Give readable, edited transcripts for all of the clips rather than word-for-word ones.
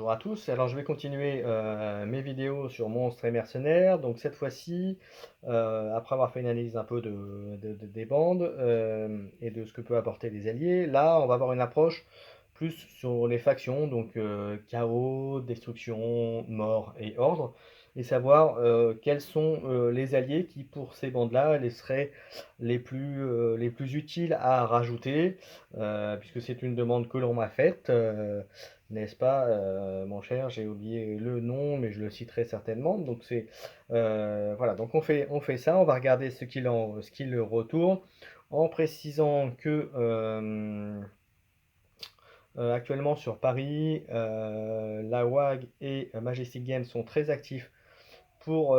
Bonjour à tous. Alors je vais continuer mes vidéos sur monstres et mercenaires. Donc cette fois-ci, après avoir fait une analyse un peu des bandes et de ce que peut apporter les alliés, là on va avoir une approche plus sur les factions, donc chaos, destruction, mort et ordre, et savoir quels sont les alliés qui pour ces bandes-là les seraient les plus utiles à rajouter, puisque c'est une demande que l'on m'a faite. N'est-ce pas, mon cher? J'ai oublié le nom, mais je le citerai certainement. Donc c'est voilà. Donc on fait ça. On va regarder ce qu'il retourne, en précisant que actuellement sur Paris, la WAG et Majestic Games sont très actifs pour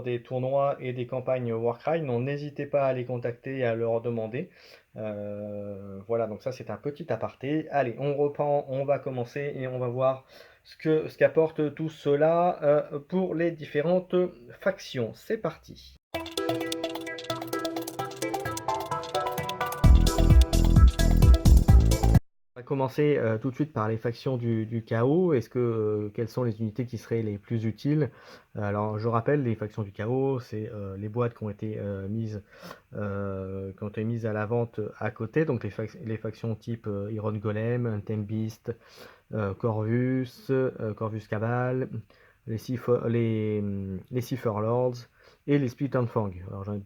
des tournois et des campagnes Warcry. Non, n'hésitez pas à les contacter et à leur demander. Voilà, donc ça c'est un petit aparté. Allez, on reprend, on va commencer et on va voir ce qu'apporte tout cela pour les différentes factions. C'est parti. On va commencer tout de suite par les factions du chaos. Quelles sont les unités qui seraient les plus utiles? Alors, je rappelle, les factions du chaos, c'est les boîtes qui ont été mises à la vente à côté. Donc, les factions type Iron Golem, Untamed Beast, Corvus Cabal, les Cipher Lords et les Split and Fang. Alors, j'en ai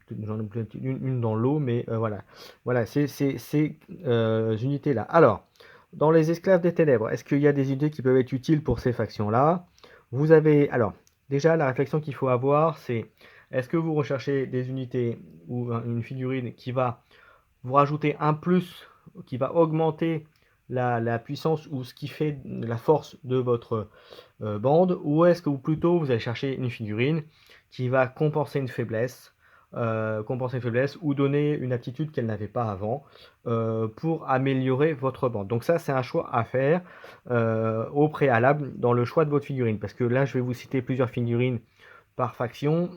peut-être une dans l'eau, mais voilà. Voilà, c'est ces unités-là. Alors, dans les esclaves des ténèbres, est-ce qu'il y a des unités qui peuvent être utiles pour ces factions-là? Vous avez, alors, déjà, la réflexion qu'il faut avoir, c'est est-ce que vous recherchez des unités ou une figurine qui va vous rajouter un plus, qui va augmenter la puissance ou ce qui fait la force de votre bande, ou est-ce que vous allez chercher une figurine qui va compenser une faiblesse ou donner une aptitude qu'elle n'avait pas avant pour améliorer votre bande. Donc ça, c'est un choix à faire au préalable dans le choix de votre figurine, parce que là, je vais vous citer plusieurs figurines par faction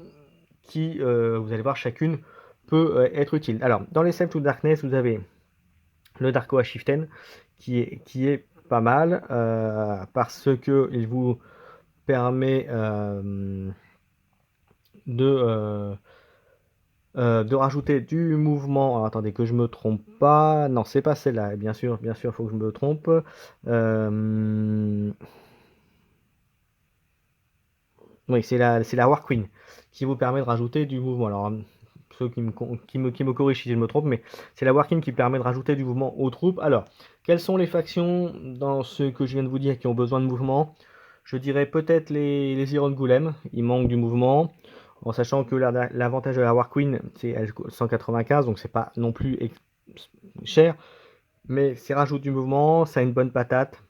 qui, vous allez voir, chacune peut être utile. Alors, dans les Save to Darkness, vous avez le Darko Chieftain qui est pas mal parce que il vous permet de de rajouter du mouvement. Alors, attendez que je me trompe pas. Non, c'est pas celle-là. Bien sûr, faut que je me trompe. Oui, c'est la War Queen qui vous permet de rajouter du mouvement. Alors, ceux qui me corrigent si je me trompe, mais c'est la War Queen qui permet de rajouter du mouvement aux troupes. Alors, quelles sont les factions dans ce que je viens de vous dire qui ont besoin de mouvement? Je dirais peut-être les Iron Golem, ils manquent du mouvement, en sachant que l'avantage de la War Queen, c'est elle coûte 195, donc c'est pas non plus cher, mais c'est rajoute du mouvement, ça a une bonne patate,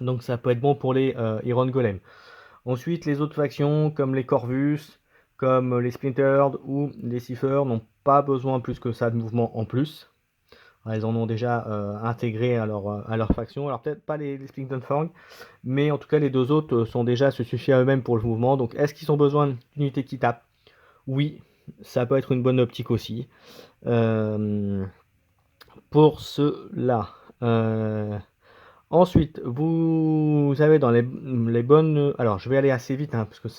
donc ça peut être bon pour les Iron Golem. Ensuite, les autres factions, comme les Corvus, comme les Splintered ou les Cipher, n'ont pas besoin plus que ça de mouvement en plus. Elles en ont déjà intégré à leur faction. Alors peut-être pas les Splintered Fang, mais en tout cas les deux autres sont déjà se suffisent à eux-mêmes pour le mouvement. Donc est-ce qu'ils ont besoin d'unités qui tapent? Oui, ça peut être une bonne optique aussi. Euh, pour cela. Ensuite, vous avez dans les bonnes... Alors, je vais aller assez vite, hein, parce qu'il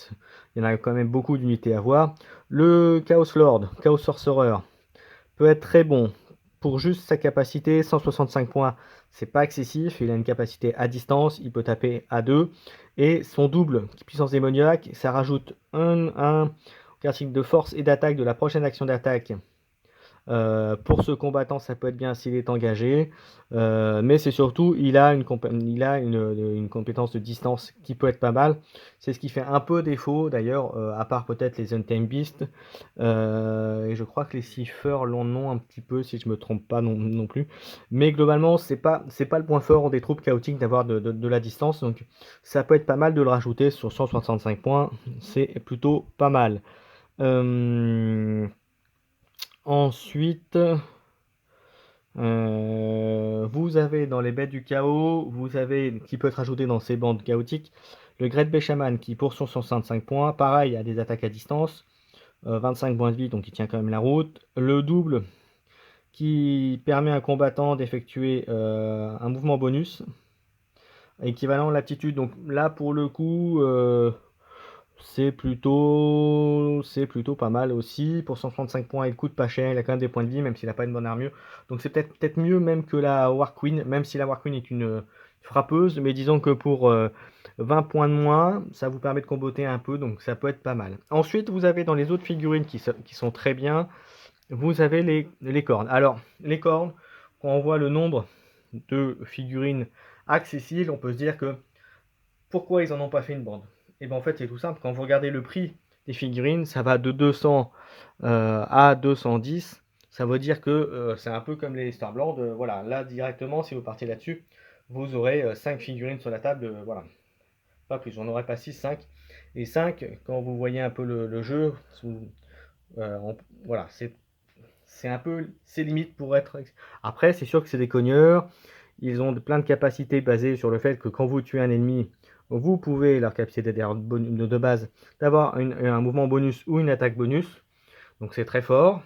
y en a quand même beaucoup d'unités à voir. Le Chaos Lord, Chaos Sorcerer, peut être très bon pour juste sa capacité. 165 points, c'est pas excessif. Il a une capacité à distance, il peut taper à 2. Et son double, puissance démoniaque, ça rajoute un caractéristique de force et d'attaque de la prochaine action d'attaque. Pour ce combattant, ça peut être bien s'il est engagé, mais c'est surtout, il a une compétence de distance qui peut être pas mal. C'est ce qui fait un peu défaut d'ailleurs, à part peut-être les Untamed Beasts. Et je crois que les Cipher l'ont un petit peu, si je me trompe pas non plus. Mais globalement, c'est pas le point fort des troupes chaotiques d'avoir de la distance, donc ça peut être pas mal de le rajouter sur 165 points. C'est plutôt pas mal. Ensuite, vous avez dans les bêtes du chaos, vous avez qui peut être rajouté dans ces bandes chaotiques, le Great Bay Shaman qui pour son 165 points, pareil, a des attaques à distance, 25 points de vie, donc il tient quand même la route. Le double qui permet à un combattant d'effectuer un mouvement bonus. équivalent l'aptitude. Donc là, pour le coup, c'est plutôt pas mal aussi. Pour 135 points, il coûte pas cher. Il a quand même des points de vie, même s'il n'a pas une bonne armure. Donc c'est peut-être mieux même que la War Queen, même si la War Queen est une frappeuse. Mais disons que pour 20 points de moins, ça vous permet de comboter un peu. Donc ça peut être pas mal. Ensuite, vous avez dans les autres figurines qui sont très bien, vous avez les cornes. Alors, les cornes, quand on voit le nombre de figurines accessibles, on peut se dire que pourquoi ils n'en ont pas fait une bande? Et bien en fait, c'est tout simple. Quand vous regardez le prix des figurines, ça va de 200 à 210. Ça veut dire que c'est un peu comme les Star-Lord. Voilà, là directement, si vous partez là-dessus, vous aurez 5 figurines sur la table. Voilà, pas plus. On n'aurait pas 6, 5. Et 5, quand vous voyez un peu le jeu, voilà, c'est un peu, c'est limite pour être. Après, c'est sûr que c'est des cogneurs. Ils ont plein de capacités basées sur le fait que quand vous tuez un ennemi, vous pouvez, leur capacité de base, d'avoir un mouvement bonus ou une attaque bonus. Donc c'est très fort.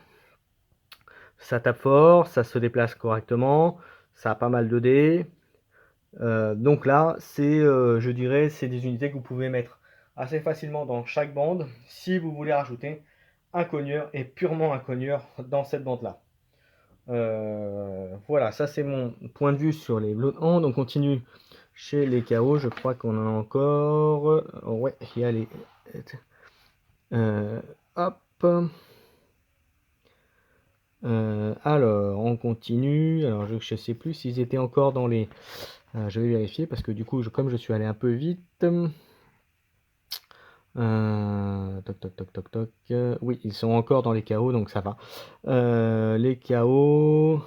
Ça tape fort, ça se déplace correctement, ça a pas mal de dés. Donc là, je dirais, c'est des unités que vous pouvez mettre assez facilement dans chaque bande si vous voulez rajouter un cogneur et purement un cogneur dans cette bande-là. Voilà, ça c'est mon point de vue sur les Bloodhounds. On continue chez les KO. Je crois qu'on en a encore. Ouais, il y a les. Hop. Alors, on continue. Alors, je ne sais plus s'ils étaient encore dans les. Je vais vérifier parce que du coup, comme je suis allé un peu vite. Toc toc toc toc toc. Oui, ils sont encore dans les KO, donc ça va. Les KO.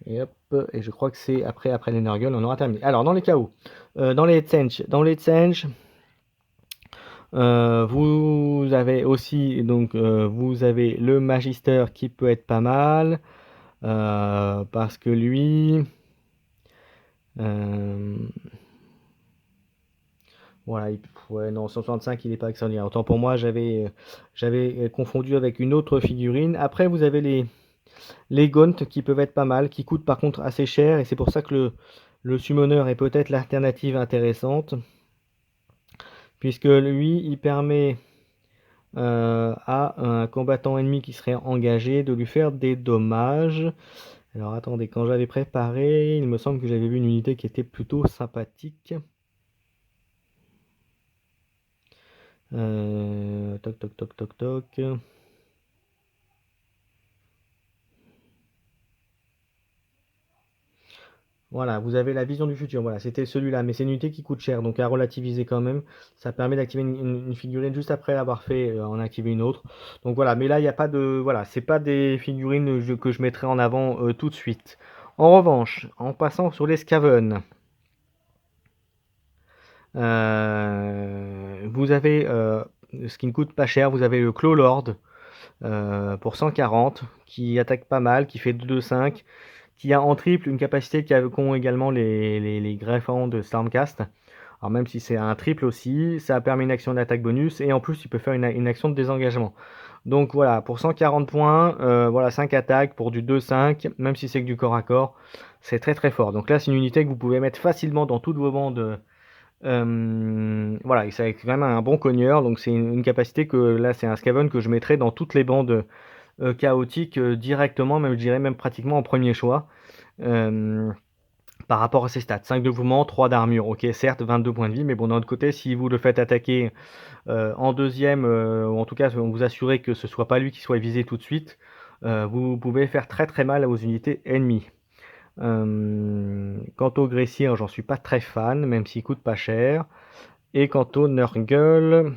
Et hop, et je crois que c'est après les Nurgle, on aura terminé. Alors, dans les KO, dans les Tsench, vous avez aussi, donc, vous avez le Magister qui peut être pas mal, parce que lui, voilà, ouais, non, 165, il n'est pas extraordinaire. Autant pour moi, j'avais confondu avec une autre figurine. Après, vous avez les Gaunt qui peuvent être pas mal, qui coûtent par contre assez cher, et c'est pour ça que le Summoner est peut-être l'alternative intéressante, puisque lui, il permet à un combattant ennemi qui serait engagé de lui faire des dommages. Alors attendez, quand j'avais préparé, il me semble que j'avais vu une unité qui était plutôt sympathique. Toc toc toc toc toc. Voilà, vous avez la vision du futur. Voilà, c'était celui-là, mais c'est une unité qui coûte cher, donc à relativiser quand même. Ça permet d'activer une figurine juste après l'avoir fait, en activer une autre. Donc voilà, mais là, il n'y a pas de. Voilà, c'est pas des figurines que je mettrai en avant tout de suite. En revanche, en passant sur les Skaven, vous avez ce qui ne coûte pas cher, vous avez le Claw Lord pour 140, qui attaque pas mal, qui fait 2-5, qui a en triple une capacité qu'ont également les greffons de Stormcast. Alors même si c'est un triple aussi, ça permet une action d'attaque bonus, et en plus il peut faire une action de désengagement. Donc voilà, pour 140 points, voilà 5 attaques pour du 2-5, même si c'est que du corps à corps, c'est très très fort. Donc là c'est une unité que vous pouvez mettre facilement dans toutes vos bandes. Voilà, c'est quand même un bon cogneur, donc c'est une capacité que là c'est un Skaven que je mettrais dans toutes les bandes chaotiques directement, même je dirais même pratiquement en premier choix. Par rapport à ses stats, 5 de mouvement, 3 d'armure, ok certes 22 points de vie, mais bon d'un autre côté si vous le faites attaquer en deuxième, ou en tout cas vous assurez que ce soit pas lui qui soit visé tout de suite, vous pouvez faire très très mal aux unités ennemies. Quant au Gressir, j'en suis pas très fan, même s'il coûte pas cher. Et quant au Nurgle,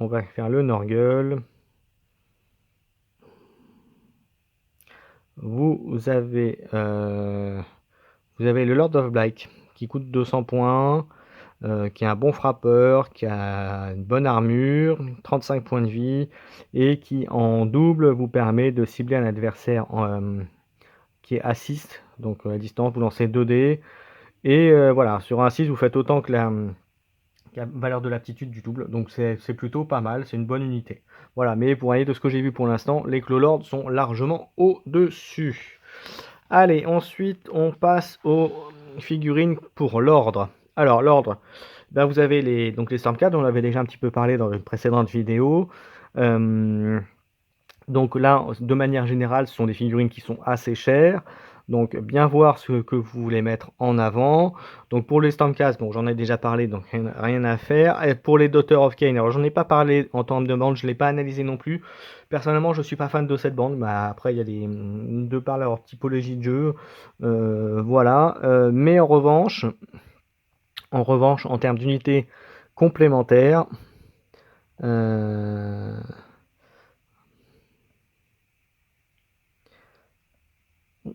on va faire le Nurgle. Vous avez le Lord of Blight qui coûte 200 points, qui est un bon frappeur, qui a une bonne armure, 35 points de vie, et qui en double vous permet de cibler un adversaire qui est assist, donc à distance, vous lancez 2 dés, et voilà, sur un 6, vous faites autant que la valeur de l'aptitude du double, donc c'est plutôt pas mal, c'est une bonne unité. Voilà, mais pour aller de ce que j'ai vu pour l'instant, les Clawlords sont largement au-dessus. Allez, ensuite on passe aux figurines pour l'ordre. Alors l'ordre, ben, vous avez les Stormcast, on avait déjà un petit peu parlé dans une précédente vidéo. Donc là, de manière générale, ce sont des figurines qui sont assez chères. Donc bien voir ce que vous voulez mettre en avant. Donc pour les Stormcast, bon, j'en ai déjà parlé, donc rien à faire. Et pour les Daughter of Cain, alors j'en ai pas parlé en termes de bande, je ne l'ai pas analysé non plus. Personnellement, je suis pas fan de cette bande, mais après il y a de par leur typologie de jeu, voilà. Mais en revanche, en termes d'unités complémentaires,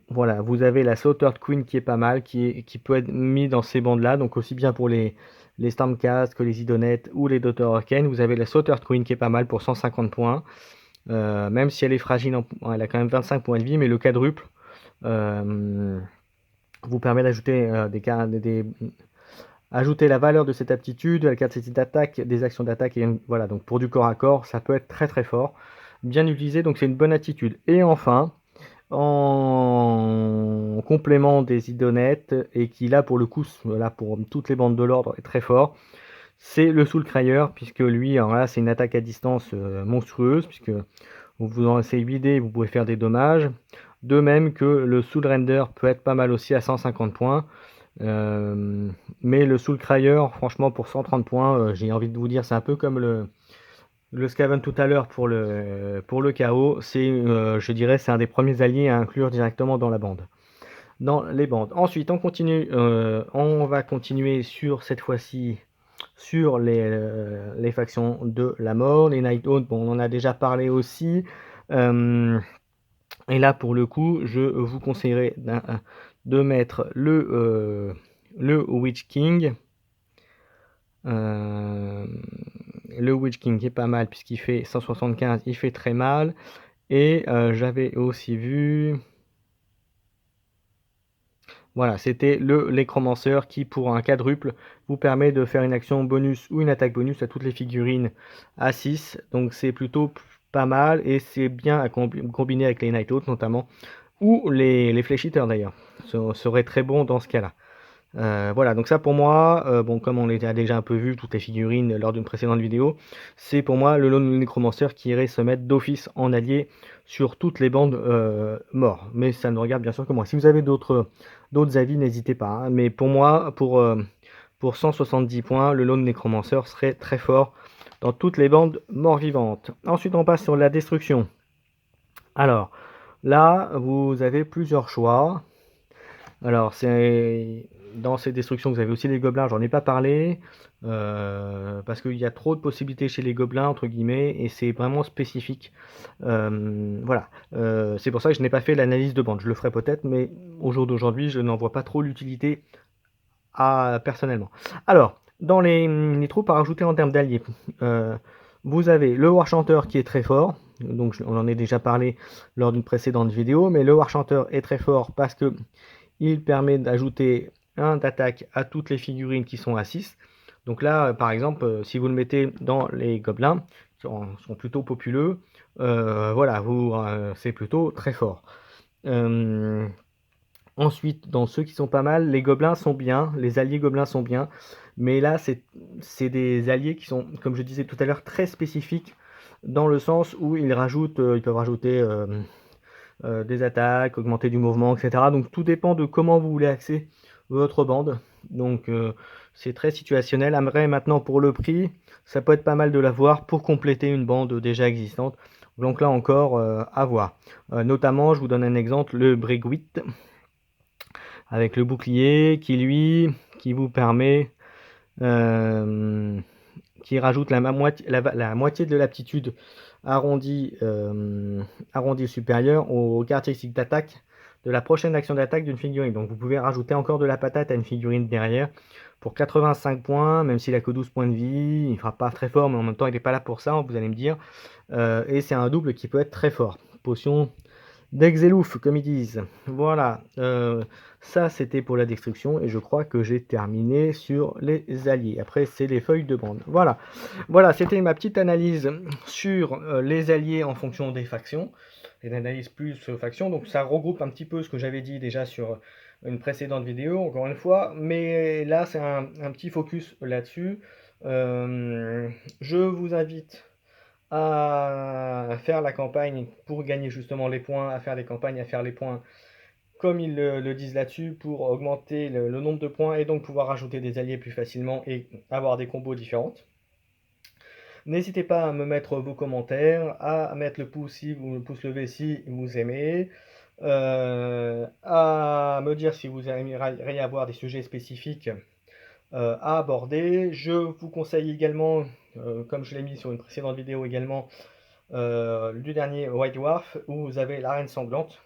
voilà, vous avez la Slaughtered Queen qui est pas mal, qui peut être mis dans ces bandes-là, donc aussi bien pour les Stormcast que les Idonettes ou les Daughter of Cain. Vous avez la Slaughtered Queen qui est pas mal pour 150 points, même si elle est fragile, elle a quand même 25 points de vie, mais le quadruple vous permet d'ajouter ajouter la valeur de cette aptitude, la capacité d'attaque, des actions d'attaque, et voilà, donc pour du corps à corps, ça peut être très très fort, bien utilisé, donc c'est une bonne attitude. Et enfin, en complément des Idonettes, et qui là pour le coup, là pour toutes les bandes de l'ordre est très fort, c'est le Soulcryer, puisque lui, alors là c'est une attaque à distance monstrueuse, puisque vous en laissez 8 dés, vous pouvez faire des dommages, de même que le Soul Render peut être pas mal aussi à 150 points, mais le Soulcryer, franchement pour 130 points, j'ai envie de vous dire, c'est un peu comme le Skaven tout à l'heure pour le chaos, c'est, je dirais, c'est un des premiers alliés à inclure directement dans la bande, dans les bandes. Ensuite, on continue, on va continuer sur cette fois-ci sur les factions de la mort, les Night Owl. Bon, on en a déjà parlé aussi. Et là, pour le coup, je vous conseillerais de mettre le Witch King. Le Witch King est pas mal puisqu'il fait 175, il fait très mal. Et j'avais aussi vu... Voilà, c'était le Necromancer qui, pour un quadruple, vous permet de faire une action bonus ou une attaque bonus à toutes les figurines à 6. Donc c'est plutôt pas mal et c'est bien à combiner avec les Night Owl notamment, ou les Flesh Eaters d'ailleurs. Ce serait très bon dans ce cas-là. Voilà, donc ça pour moi, bon, comme on les a déjà un peu vu, toutes les figurines lors d'une précédente vidéo, c'est pour moi le Lone Necromancer qui irait se mettre d'office en allié sur toutes les bandes morts. Mais ça ne regarde bien sûr que moi. Si vous avez d'autres avis, n'hésitez pas, hein. Mais pour moi, pour 170 points, le Lone Necromancer serait très fort dans toutes les bandes morts-vivantes. Ensuite, on passe sur la destruction. Alors, là, vous avez plusieurs choix. Alors, c'est dans ces destructions, vous avez aussi les gobelins, j'en ai pas parlé, parce qu'il y a trop de possibilités chez les gobelins, entre guillemets, et c'est vraiment spécifique. Voilà, c'est pour ça que je n'ai pas fait l'analyse de bande. Je le ferai peut-être, mais au jour d'aujourd'hui, je n'en vois pas trop l'utilité personnellement. Alors, dans les troupes à rajouter en termes d'alliés, vous avez le Warchanter qui est très fort, donc on en a déjà parlé lors d'une précédente vidéo, mais le Warchanter est très fort parce que il permet d'ajouter 1 d'attaque à toutes les figurines qui sont à 6. Donc là, par exemple, si vous le mettez dans les gobelins, qui sont plutôt populeux, voilà, c'est plutôt très fort. Ensuite, dans ceux qui sont pas mal, les gobelins sont bien, les alliés gobelins sont bien, mais là, c'est des alliés qui sont, comme je disais tout à l'heure, très spécifiques, dans le sens où ils peuvent rajouter des attaques, augmenter du mouvement, etc. Donc tout dépend de comment vous voulez axer votre bande. Donc c'est très situationnel. Après, maintenant pour le prix, ça peut être pas mal de l'avoir pour compléter une bande déjà existante. Donc là encore, à voir. Notamment, je vous donne un exemple, le Brigwit, avec le bouclier qui vous permet... qui rajoute la moitié de l'aptitude arrondie supérieure aux caractéristiques d'attaque de la prochaine action d'attaque d'une figurine. Donc vous pouvez rajouter encore de la patate à une figurine derrière pour 85 points, même s'il a que 12 points de vie, il ne fera pas très fort, mais en même temps il n'est pas là pour ça, vous allez me dire. Et c'est un double qui peut être très fort. Potion d'Exelouf, comme ils disent. Voilà, ça c'était pour la destruction et je crois que j'ai terminé sur les alliés. Après c'est les feuilles de bande. Voilà, voilà, c'était ma petite analyse sur les alliés en fonction des factions. Une analyse plus factions, donc ça regroupe un petit peu ce que j'avais dit déjà sur une précédente vidéo, encore une fois, mais là c'est un petit focus là-dessus. Je vous invite à faire la campagne pour gagner justement les points, à faire des campagnes, à faire les points comme ils le disent là-dessus, pour augmenter le nombre de points et donc pouvoir rajouter des alliés plus facilement et avoir des combos différentes. N'hésitez pas à me mettre vos commentaires, à mettre le pouce pouce levé si vous aimez, à me dire si vous aimeriez avoir des sujets spécifiques à aborder. Je vous conseille également, comme je l'ai mis sur une précédente vidéo également, du dernier White Dwarf où vous avez l'arène sanglante.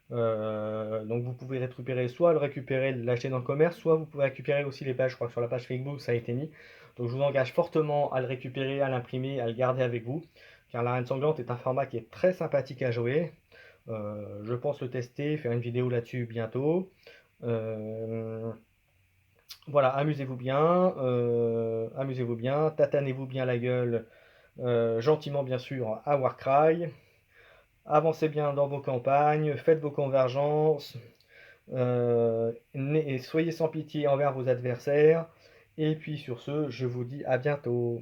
Donc vous pouvez récupérer, soit le récupérer, l'acheter dans le commerce, soit vous pouvez récupérer aussi les pages, je crois que sur la page Facebook ça a été mis. Donc je vous engage fortement à le récupérer, à l'imprimer, à le garder avec vous, car l'arène sanglante est un format qui est très sympathique à jouer. Je pense le tester, faire une vidéo là-dessus bientôt. Euh, voilà, amusez-vous bien, tatanez-vous bien la gueule, gentiment bien sûr, à Warcry. Avancez bien dans vos campagnes, faites vos convergences, et soyez sans pitié envers vos adversaires. Et puis sur ce, je vous dis à bientôt.